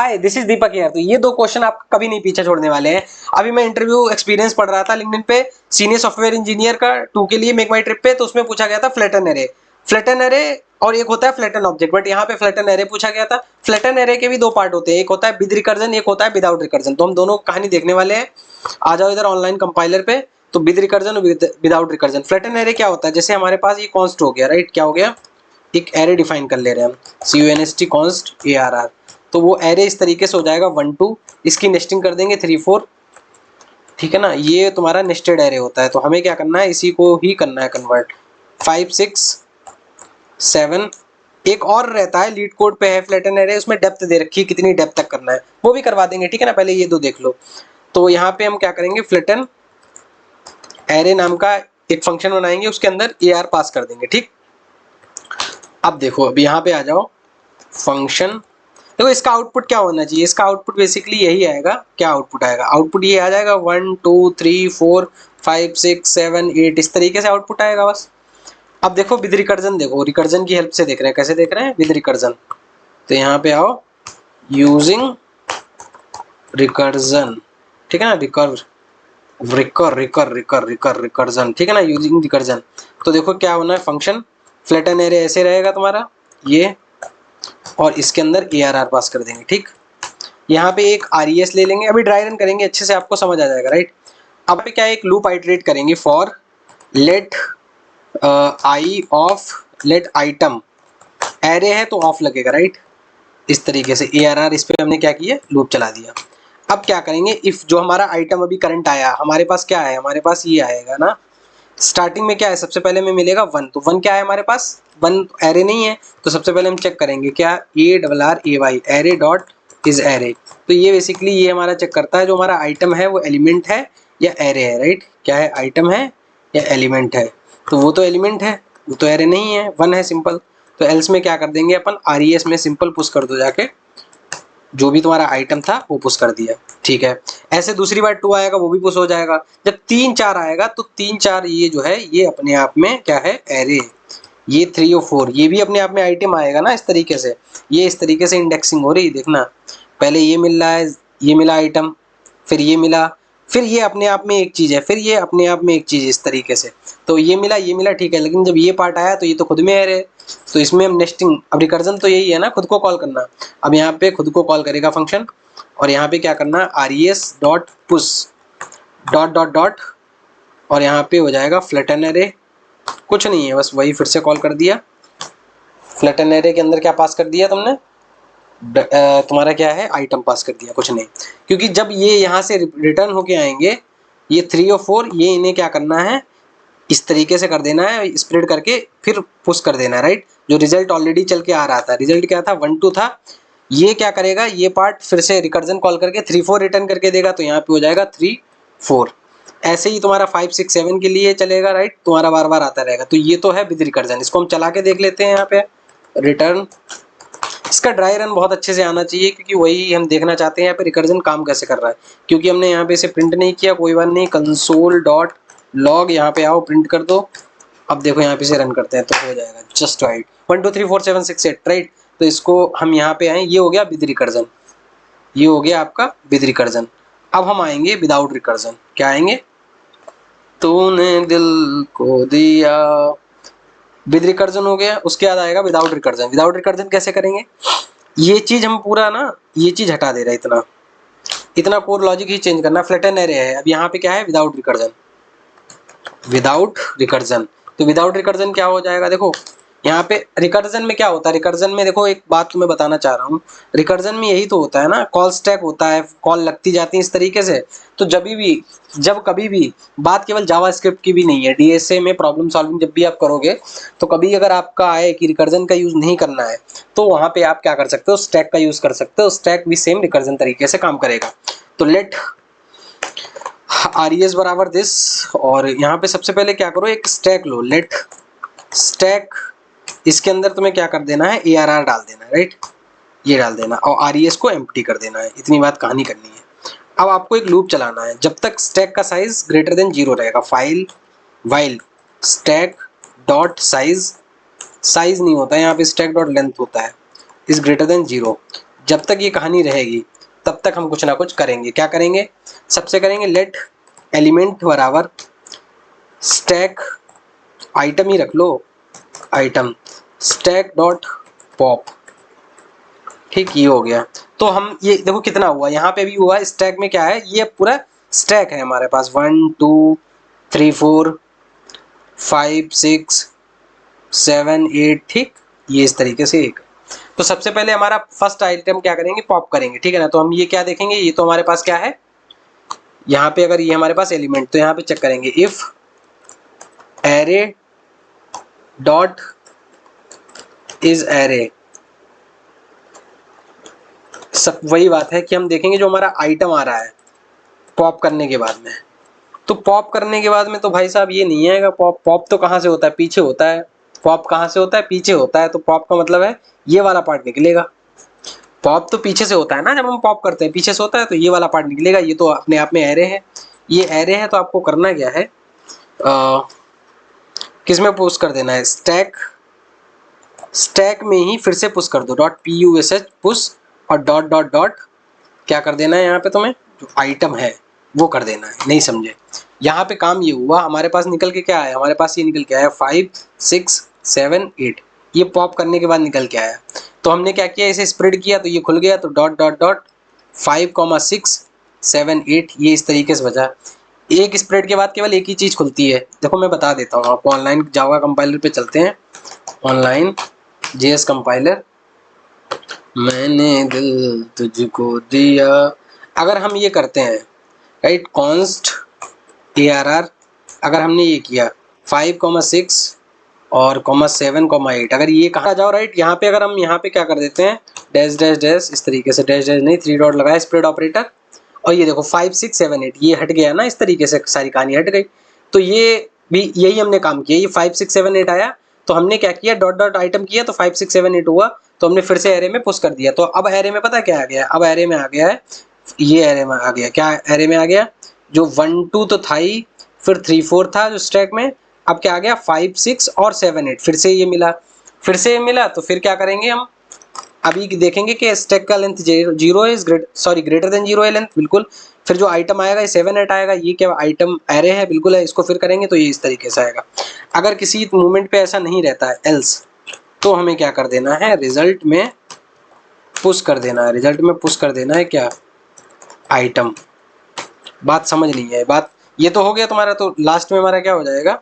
Hi this is दीपक यार। तो ये दो क्वेश्चन आप कभी नहीं पीछे छोड़ने वाले हैं। अभी मैं इंटरव्यू एक्सपीरियंस पढ़ रहा था लिंक्डइन पे सीनियर सॉफ्टवेयर इंजीनियर का 2 के लिए मेक माई ट्रिप पे। तो उसमें पूछा गया था फ्लैटन एरे, फ्लैटन एरे और एक होता है फ्लैटन ऑब्जेक्ट, बट यहाँ पे फ्लैटन एरे पूछा गया था। फ्लैटन एरे के भी दो पार्ट होते हैं, एक होता है विद रिकर्जन, एक होता है विदाउट रिकर्जन। तो हम दोनों कहानी देखने वाले हैं। आ जाओ इधर ऑनलाइन कंपाइलर पे। तो विद रिकर्जन और विदाउट रिकर्जन। फ्लैटन एरे क्या होता है, जैसे हमारे पास ये कॉन्स्ट हो गया, राइट, क्या हो गया, एक एरे डिफाइन कर ले रहे हैं हम, CONST कॉन्स्ट ARR। तो वो एरे इस तरीके से हो जाएगा 1 2, इसकी नेस्टिंग कर देंगे 3 4, ठीक है ना। ये तुम्हारा नेस्टेड एरे होता है। तो हमें क्या करना है, इसी को ही करना है कन्वर्ट। 5 6 7। एक और रहता है लीड कोड पे है फ्लैटन एरे, उसमें डेप्थ दे रखी है, कितनी डेप्थ तक करना है वो भी करवा देंगे, ठीक है ना। पहले ये दो देख लो। तो यहाँ पे हम क्या करेंगे, फ्लैटन एरे नाम का एक फंक्शन बनाएंगे, उसके अंदर AR पास कर देंगे, ठीक। अब देखो, अब यहाँ पे आ जाओ, फंक्शन। देखो इसका आउटपुट क्या होना चाहिए, इसका आउटपुट बेसिकली यही आएगा। क्या आउटपुट आएगा, आउटपुट ये आ जाएगा 1 2 3 4 5 6 7 8, इस तरीके से आउटपुट आएगा बस। अब देखो विद रिकर्जन, देखो रिकर्जन की हेल्प से देख रहे हैं, कैसे देख रहे हैं, विद रिकर्जन। तो यहाँ पे आओ, यूजिंग रिकर्जन, ठीक है ना, रिकर्जन, ठीक है ना, यूजिंग रिकर्जन। तो देखो क्या होना है, फंक्शन फ्लैटन एरे ऐसे रहेगा तुम्हारा ये, और इसके अंदर ARR पास कर देंगे, ठीक। यहाँ पे एक RES ले लेंगे, अभी ड्राई रन करेंगे, अच्छे से आपको समझ आ जाएगा, राइट। अब पे क्या है, एक लूप आइटरेट करेंगे for let I of let item, array है तो ऑफ लगेगा, राइट। इस तरीके से ARR, इस पे हमने क्या किया, लूप चला दिया। अब क्या करेंगे, इफ जो हमारा आइटम अभी करंट आया हमारे पास, क्या है हमारे पास, ये आएगा ना। स्टार्टिंग में क्या है, सबसे पहले में मिलेगा 1, तो 1 क्या है हमारे पास, 1 एरे नहीं है। तो सबसे पहले हम चेक करेंगे क्या, ARRAY array dot is array. तो ये बेसिकली ये हमारा चेक करता है जो हमारा आइटम है वो एलिमेंट है या एरे है, राइट। क्या है, आइटम है या एलिमेंट है। तो वो तो एलिमेंट है, वो तो एरे नहीं है, 1 है सिंपल। तो एल्स में क्या कर देंगे अपन, RES में सिंपल पुश कर दो जाके, जो भी तुम्हारा आइटम था वो पुश कर दिया, ठीक है। ऐसे दूसरी बार 2 आएगा, वो भी पुश हो जाएगा। जब 3 4 आएगा तो 3 4 ये जो है ये अपने आप में क्या है, एरे। ये 3 और 4 ये भी अपने आप में आइटम आएगा ना, इस तरीके से। ये इस तरीके से इंडेक्सिंग हो रही, देखना। पहले ये मिल रहा है, ये मिला आइटम, फिर ये मिला, फिर ये अपने आप में एक चीज है, फिर ये अपने आप में एक चीज, इस तरीके से। तो ये मिला, ठीक है। लेकिन जब ये पार्ट आया तो ये तो खुद में एरे, तो इसमें हम नेस्टिंग, अब रिकर्जन तो यही है ना, खुद को कॉल करना। अब यहाँ पे खुद को कॉल करेगा फंक्शन, और यहाँ पे क्या करना, RES dot push dot dot dot, और यहाँ पे हो जाएगा फ्लैटन एरे। कुछ नहीं है, बस वही फिर से कॉल कर दिया। फ्लैटन एरे के अंदर क्या पास कर दिया तुमने, तुम्हारा क्या है, आइटम पास कर दिया, कुछ नहीं। क्योंकि जब ये यहाँ से रिटर्न होके आएंगे, ये 3 और 4, ये इन्हें क्या करना है, इस तरीके से कर देना है, स्प्रेड करके फिर पुश कर देना है, राइट। जो रिजल्ट ऑलरेडी चल के आ रहा था, रिजल्ट क्या था, 1 2 था। ये क्या करेगा, ये पार्ट फिर से रिकर्जन कॉल करके 3 4 रिटर्न करके देगा, तो यहाँ पे हो जाएगा 3 4। ऐसे ही तुम्हारा 5 6 7 के लिए चलेगा, राइट, तुम्हारा बार बार आता रहेगा। तो ये तो है विद रिकर्जन, इसको हम चला के देख लेते हैं। यहाँ पे रिटर्न, इसका ड्राई रन बहुत अच्छे से आना चाहिए, क्योंकि वही हम देखना चाहते हैं यहाँ पे रिकर्जन काम कैसे कर रहा है। क्योंकि हमने यहाँ पे इसे प्रिंट नहीं किया, कोई बात नहीं, कंसोल डॉट लॉग, यहाँ पे आओ प्रिंट कर दो। अब देखो यहाँ पे से रन करते हैं तो हो जाएगा जस्ट राइट, 1 2 3 4 7 6 8, राइट। तो इसको हम यहाँ पे आए, ये हो गया विद रिकर्जन, ये हो गया आपका विद रिकर्जन। अब हम आएंगे विदाउट रिकर्जन, क्या आएंगे, तूने दिल को दिया, विद रिकर्जन हो गया। उसके बाद आएगा विदाउट रिकर्जन। विदाउट रिकर्जन कैसे करेंगे, ये चीज हम पूरा ना, ये चीज हटा दे रहा है, इतना इतना कोर लॉजिक ही चेंज करना। फ्लैटन एरे है, अब यहाँ पे क्या है, विदाउट रिकर्जन, विदाउट रिकर्जन। तो विदाउट रिकर्जन क्या हो जाएगा, देखो यहाँ पे रिकर्जन में क्या होता है, रिकर्जन में देखो एक बात तुम्हें बताना चाह रहा हूँ, रिकर्जन में यही तो होता है ना, कॉल स्टैक होता है, कॉल लगती जाती है इस तरीके से। तो जब कभी भी बात केवल जावास्क्रिप्ट की भी नहीं है, DSA में प्रॉब्लम सॉल्विंग जब भी आप करोगे, तो कभी अगर आपका आए कि रिकर्जन का यूज नहीं करना है, तो वहां पे आप क्या कर सकते हो, स्टैक का यूज कर सकते हो। स्टैक भी सेम रिकर्जन तरीके से काम करेगा। तो लेट RES बराबर दिस, और यहाँ पे सबसे पहले क्या करो, एक स्टैक लो, लेट स्टैक, इसके अंदर तुम्हें क्या कर देना है, ARR डाल देना है, राइट, ये डाल देना, और RES को एम्प्टी कर देना है। इतनी बात कहानी करनी है। अब आपको एक लूप चलाना है जब तक स्टैक का साइज ग्रेटर देन 0 रहेगा। File while stack dot size, size नहीं होता है यहाँ पे, स्टैक डॉट लेंथ होता है, इज ग्रेटर देन 0। जब तक ये कहानी रहेगी तब तक हम कुछ ना कुछ करेंगे। क्या करेंगे? सबसे करेंगे लेट एलिमेंट बराबर स्टैक, आइटम ही रख लो, आइटम स्टैक डॉट पॉप। ठीक, ये हो गया। तो हम ये देखो कितना हुआ, यहाँ पे भी हुआ। स्टैक में क्या है, ये पूरा स्टैक है हमारे पास 1 2 3 4 5 6 7 8। ठीक, ये इस तरीके से एक। तो सबसे पहले हमारा फर्स्ट आइटम क्या करेंगे, पॉप करेंगे। ठीक है ना, तो हम ये क्या देखेंगे, ये तो हमारे पास क्या है, यहाँ पे अगर ये हमारे पास एलिमेंट, तो यहाँ पे चेक करेंगे if array dot is array. सब वही बात है कि हम देखेंगे जो हमारा आइटम आ रहा है पॉप करने के बाद में, तो पॉप करने के बाद में तो भाई साहब ये नहीं आएगा पॉप। पॉप तो कहाँ से होता है, पीछे होता है। पॉप कहाँ से होता है, पीछे होता है। तो पॉप का मतलब है ये वाला पार्ट निकलेगा। पॉप तो पीछे से होता है ना, जब हम पॉप करते हैं पीछे से होता है, तो ये वाला पार्ट निकलेगा। ये तो अपने आप में एरे है, ये एरे है। तो आपको करना क्या है, किस में पुश कर देना है, स्टैक, स्टैक में ही फिर से पुश कर दो, डॉट push पुश, और डॉट डॉट डॉट क्या कर देना है, यहाँ पे तुम्हें जो आइटम है वो कर देना है। नहीं समझे? यहाँ पे काम ये हुआ, हमारे पास निकल के क्या आया, हमारे पास ये निकल के आया 5 6 7 8। ये पॉप करने के बाद निकल के आया। तो हमने क्या किया, इसे स्प्रेड किया तो ये खुल गया। तो डॉट डॉट डॉट 5 6 7 8, ये इस तरीके से बचा। एक स्प्रेड के बाद केवल एक ही चीज खुलती है। देखो मैं बता देता हूँ आपको, ऑनलाइन जावा कंपाइलर पे चलते हैं, ऑनलाइन जेएस कंपाइलर, मैंने दिल तुझको दिया। अगर हम ये करते हैं राइट, कॉन्स्ट ARR, अगर हमने ये किया 5 6 और 7 8, अगर ये कहा जाओ राइट, यहाँ पे अगर हम यहाँ पे क्या कर देते हैं, डैश डैश डैश, इस तरीके से डैश डैश नहीं, 3 डॉट लगाया, स्प्रेड ऑपरेटर, और ये देखो 5 6 7 8, ये हट गया ना, इस तरीके से सारी कहानी हट गई। तो ये भी यही हमने काम किया, ये 5 6 7 8 आया, तो हमने क्या किया, डॉट डॉट आइटम किया, तो 5 6 7 8 हुआ, तो हमने फिर से एरे में पुश कर दिया। तो अब एरे में पता क्या आ गया, अब एरे में आ गया है, ये एरे में आ गया, क्या एरे में आ गया, जो 1 2 तो था ही, फिर 3 4 था जो स्टैक में, अब क्या आ गया 5 6 और 7 8, फिर से ये मिला, फिर से ये मिला। तो फिर क्या करेंगे हम, अभी देखेंगे कि स्टैक का लेंथ 0 इज ग्रेटर देन 0 है लेंथ, बिल्कुल। फिर जो आइटम आएगा ये 7 8 आएगा, ये क्या आइटम एरे है, बिल्कुल है। इसको फिर करेंगे तो ये इस तरीके से आएगा। अगर किसी मोमेंट पे ऐसा नहीं रहता है एल्स, तो हमें क्या कर देना है, रिजल्ट में पुश कर देना है, रिजल्ट में पुश कर देना है क्या, आइटम। बात समझ नहीं है, बात ये तो हो गया तुम्हारा। तो लास्ट में हमारा क्या हो जाएगा,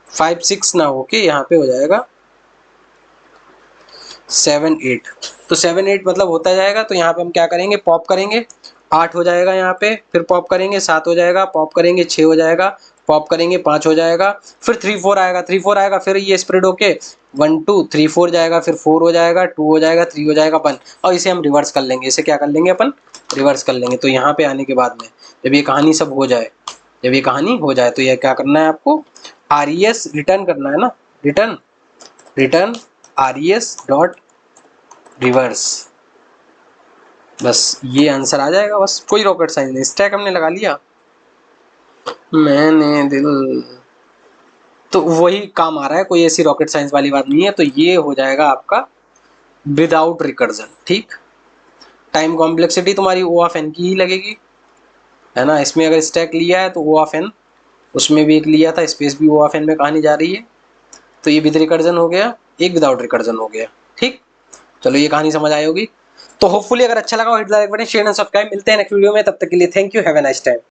5 6 ना होके यहाँ पे हो जाएगा 7 8। तो 7 8 मतलब होता जाएगा। तो यहाँ पे हम क्या करेंगे, पॉप करेंगे, 8 हो जाएगा यहाँ पे, फिर पॉप करेंगे 7 हो जाएगा, पॉप करेंगे 6 हो जाएगा, पॉप करेंगे 5 हो जाएगा, फिर 3 4 आएगा, 3 4 आएगा, फिर ये स्प्रेड होके 1 2 3 4 जाएगा, फिर 4 हो जाएगा, 2 हो जाएगा, 3 हो जाएगा, 1। और इसे हम रिवर्स कर लेंगे, इसे क्या कर लेंगे अपन, रिवर्स कर लेंगे। तो यहाँ पे आने के बाद में जब ये कहानी सब हो जाए, जब ये कहानी हो जाए, तो ये क्या करना है आपको, RES रिटर्न करना है ना, return return RES dot reverse. बस ये आंसर आ जाएगा, बस कोई रॉकेट साइंस नहीं। स्टैक हमने लगा लिया, मैंने दिल, तो वही काम आ रहा है, कोई ऐसी रॉकेट साइंस वाली बात नहीं है। तो ये हो जाएगा आपका विदाउट रिकर्जन। ठीक, टाइम कॉम्प्लेक्सिटी तुम्हारी O ऑफ n की ही लगेगी, है ना। इसमें अगर स्टैक लिया है तो O ऑफ n, उसमें भी एक लिया था, स्पेस भी O ऑफ n में कहानी जा रही है। तो ये विद रिकर्जन हो गया, एक विदाउट रिकर्जन हो गया। ठीक, चलो ये कहानी समझ आई होगी। तो होपफुली अगर अच्छा लगा, hit the like button, share and subscribe. मिलते हैं नेक्स्ट वीडियो में, तब तक के लिए thank you, have a nice time.